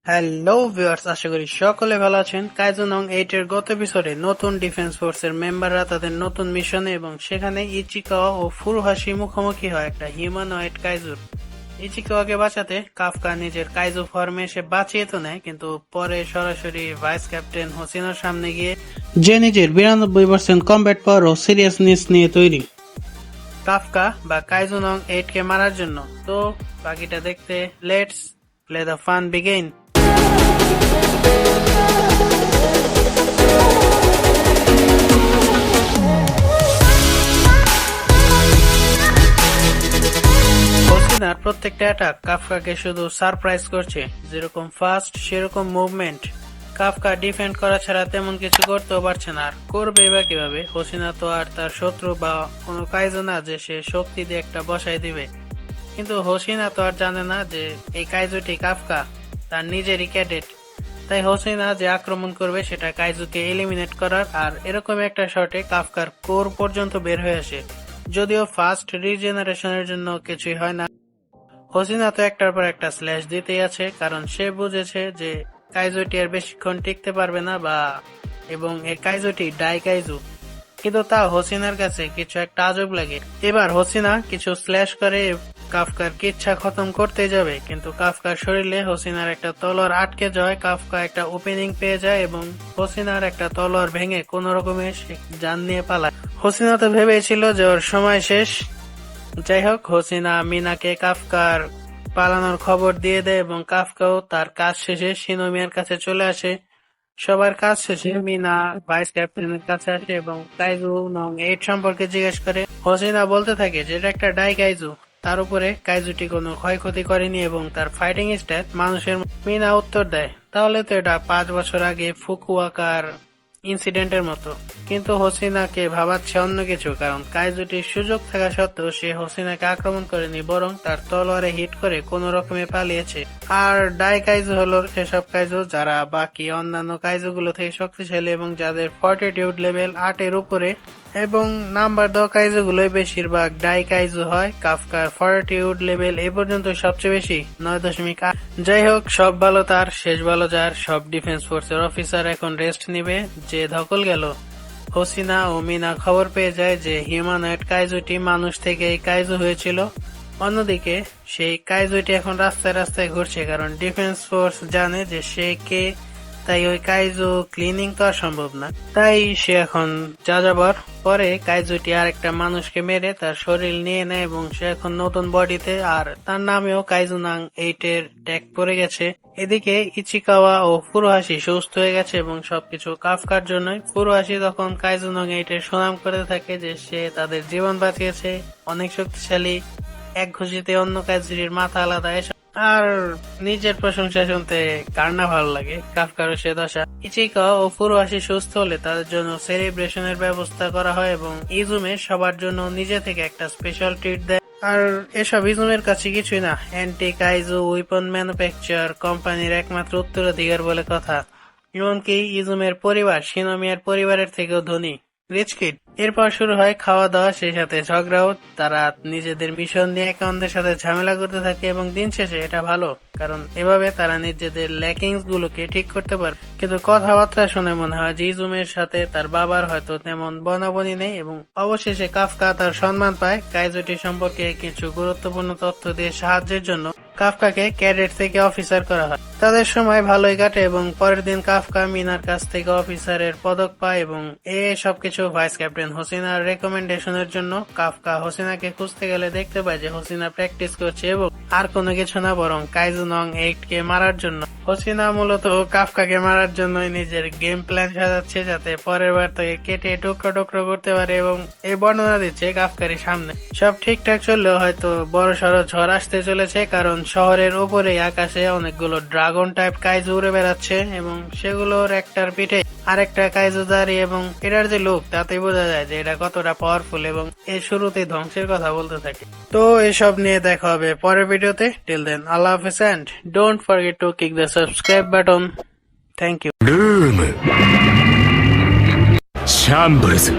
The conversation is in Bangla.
হ্যালো ভিউয়ার্স, আশা করি সকলে ভালো আছেন। কাইজু নং 8 এর গত এপিসোডে নতুন ডিফেন্স ফোর্সের মেম্বাররা তাদের নতুন মিশনে এবং সেখানে ইচিকাওয়া ও ফুরুহাশি মুখোমুখি হয় একটা হিউম্যানয়েড কাইজুর। ইচিকাওয়াকে বাঁচাতে কাফকা নিজের কাইজু ফর্মে এসে বাঁচিয়ে তো নেয়, কিন্তু পরে সরাসরি ভাইস ক্যাপ্টেন হোসিনার সামনে গিয়ে যে নিজের 92% কমব্যাট পাওয়ার ও সিরিয়াসনেস নিয়ে তৈরি কাফকা বা কাইজু নং 8 কে মারার জন্য। তো বাকিটা দেখতে let's play the fun begin. হোসিনার প্রত্যেকটা অ্যাটাক কাফকাকে শুধু সারপ্রাইজ করছে, যেরকম ফাস্ট সেরকম মুভমেন্ট। কাফকা ডিফেন্ড করা ছাড়া তেমন কিছু করতেও পারছে না, আর করবে বা কিভাবে? হোসিনা তো আর তার শত্রু বা কোনো কাইজু না যে সে শক্তি দিয়ে একটা বসাই দিবে। কিন্তু হোসিনা তো আর জানে না যে এই কাইজুটি কাফকা তার নিজেরই ক্যাডেট। তাই হোসিনা যে আক্রমণ করবে সেটা কাইজুকে এলিমিনেট করার, আর এরকম একটা শটে কাফকার কোর পর্যন্ত বের হয়ে আসে। যদিও ফার্স্ট রিজেনারেশনের জন্য কিছুই হয় না, হোসিনা তো একটার পর একটা স্ল্যাশ দিতেই আছে, কারণ সে বুঝেছে যে কাইজুটি আর বেশিক্ষণ টিকতে পারবে না এবং এই কাইজুটি ডাই কাইজু। কিন্তু তা হোসিনার কাছে কিছু একটা আজব লাগে। এবার হোসিনা কিছু স্ল্যাশ করে কাফকার কিচ্ছা খতম করতে যাবে, কিন্তু কাফকার শরীরে হোসিনার একটা তলোয়ার আটকে যায়। কাফকা একটা ওপেনিং পেয়ে যায় এবং হোসিনার একটা তলোয়ার ভেঙে কোন রকমে জান নিয়ে পালায়। হোসিনা তো ভেবেছিল যে ওর সময় শেষ। যাই হোক, হোসিনা মিনাকে কাফকার পালানোর খবর দিয়ে দেয় এবং কাফকাও তার কাজ শেষে শিনোমিয়ার কাছে চলে আসে। সবার কাজ শেষে মিনা ভাইস ক্যাপ্টেনের কাছে আসে এবং কাইজু নং 8 সম্পর্কে জিজ্ঞেস করে। হোসিনা বলতে থাকে যে এটা একটা ডাই কাইজু, তার উপরে কাইজুটি কোনো ক্ষয়ক্ষতি করেনি এবং তার ফাইটিং স্টাইল মানুষের। মিনা উত্তর দেয়, তাহলে তো এটা 5 বছর আগে ফুকুওকার ইনসিডেন্টের মতো। কিন্তু হোসিনাকে ভাবাচ্ছে অন্য কিছু, কারণ কাইজুটির সুযোগ থাকা সত্ত্বেও সে হোসিনাকে আক্রমণ করেনি, বরং তার তলোয়ারে হিট করে কোন রকমে পালিয়েছে। আর ডাই কাইজু হলো সেসব কাইজু যারা বাকি অন্যান্য কাইজুগুলো থেকে শক্তিশালী এবং যাদের ফর্টিটিউড লেভেল 8 এর উপরে, এবং নাম্বার দেওয়া কাইজুগুলোই বেশিরভাগ ডাই কাইজু হয়। কাফকার ফর্টিটিউড লেভেল এই পর্যন্ত সবচেয়ে বেশি 9.8। যাই হোক, সব ভালো তার শেষ ভালো যার। সব ডিফেন্স ফোর্সের অফিসার এখন রেস্ট নিবে, যে ধকল গেল। হোসিনা ও মিনা খবর পেয়ে যায় যে হিউম্যানয়েড কাইজুটি মানুষ থেকে এই কাইজু হয়েছিল। অন্যদিকে সেই কাইজুটি এখন রাস্তায় রাস্তায় ঘুরছে, কারণ ডিফেন্স ফোর্স জানে যে সে কে, তাই ওই কাইজু ক্লিনিং তো আর সম্ভব না। তাই সে এখন যাযাবর পরে কাইজুটি আর একটা মানুষকে মেরে তার শরীর নিয়ে নেয় এবং সে এখন নতুন বডিতে, আর তার নামেও কাইজু নং 8 এর ট্যাগ পড়ে গেছে। এদিকে ইচিকাওয়া ও ফুরুহাশি সুস্থ হয়ে গেছে এবং সবকিছু কাফকার জন্যই। ফুরুহাশি তখন কাইজু নং 8 এর সুনাম করে থাকে যে সে তাদের জীবন বাঁচিয়েছে, অনেক শক্তিশালী, এক ঘুষিতে অন্য কাইজুরির মাথা আলাদা। আর নিজের প্রশংসা শুনতে কার না ভালো লাগে। কাফকারও সে দশা। ইচিকা ও ফুরুহাশি সুস্থ হলে তাদের জন্য সেলিব্রেশনের ব্যবস্থা করা হয় এবং ইজুমে সবার জন্য নিজে থেকে একটা স্পেশাল ট্রিট দেয়। আর এসব ইজুমের কাছে কিছুই না, অ্যান্টি কাইজু উইপন ম্যানুফ্যাকচার কোম্পানির একমাত্র উত্তরাধিকার বলে কথা। এমনকি ইজুমের পরিবার শিনোমিয়ার পরিবারের থেকেও ধনী, রিচ কিড। এরপর শুরু হয় খাওয়া দাওয়া, সেই সাথে ঝগড়াও। তারা নিজেদের মিশন নিয়ে একে অন্যের সাথে ঝামেলা করতে থাকে এবং দিন শেষে এটা ভালো, কারণ এভাবে তারা নিজেদের ল্যাকিংস গুলোকে ঠিক করতে পারে। কিন্তু কথাবার্তা শুনে মনে হয় যে ইজুমের সাথে তার বাবার হয়তো তেমন বনাবনি নেই। এবং অবশেষে কাফকা তার সম্মান পায়। কাইজুটি সম্পর্কে কিছু গুরুত্বপূর্ণ তথ্য দিয়ে সাহায্যের জন্য কাফকাকে ক্যাডেট থেকে অফিসার করা হয়। তাদের সময় ভালোই কাটে এবং পরের দিন কাফকা মিনার কাছ থেকে অফিসারের পদক পায় এবং সবকিছু ভাইস ক্যাপ্টেন হোসিনার রেকমেন্ডেশনের জন্য। কাফকা হোসিনাকে খুঁজতে গেলে দেখতে পায় যে হোসিনা প্র্যাকটিস করছে এবং আর কোনো কিছু না, বরং কাইজু নং 8 কে মারার জন্য। হোসিনা মূলত কাফকাকে মারার জন্যই নিজের গেম প্ল্যান সাজাচ্ছে, যাতে পরের বার তাকে কেটে টুকরো টুকরো করতে পারে, এবং এই বর্ণনা দিচ্ছে কাফকারের সামনে। সব ঠিকঠাক চললেও হয়তো বড় সড়ো ঝড় আসতে চলেছে, কারণ শহরের উপরে আকাশে অনেকগুলো ড্রাগন টাইপ কাইজু উড়ে বেড়াচ্ছে এবং সেগুলোর একটার পিঠে আরেকটা কাইজু দাঁড়িয়ে, এবং এটার যে লুক তাতে বোঝা যায় যে এটা কতটা পাওয়ারফুল, এবং এর শুরুতে ধ্বংসের কথা বলতে থাকে। তো এসব নিয়ে দেখা হবে পরের ভিডিওতে। টিল দেন, আল্লাহ হাফেজ and don't forget to kick the subscribe button. Thank ইউ।ルームシャンブルズ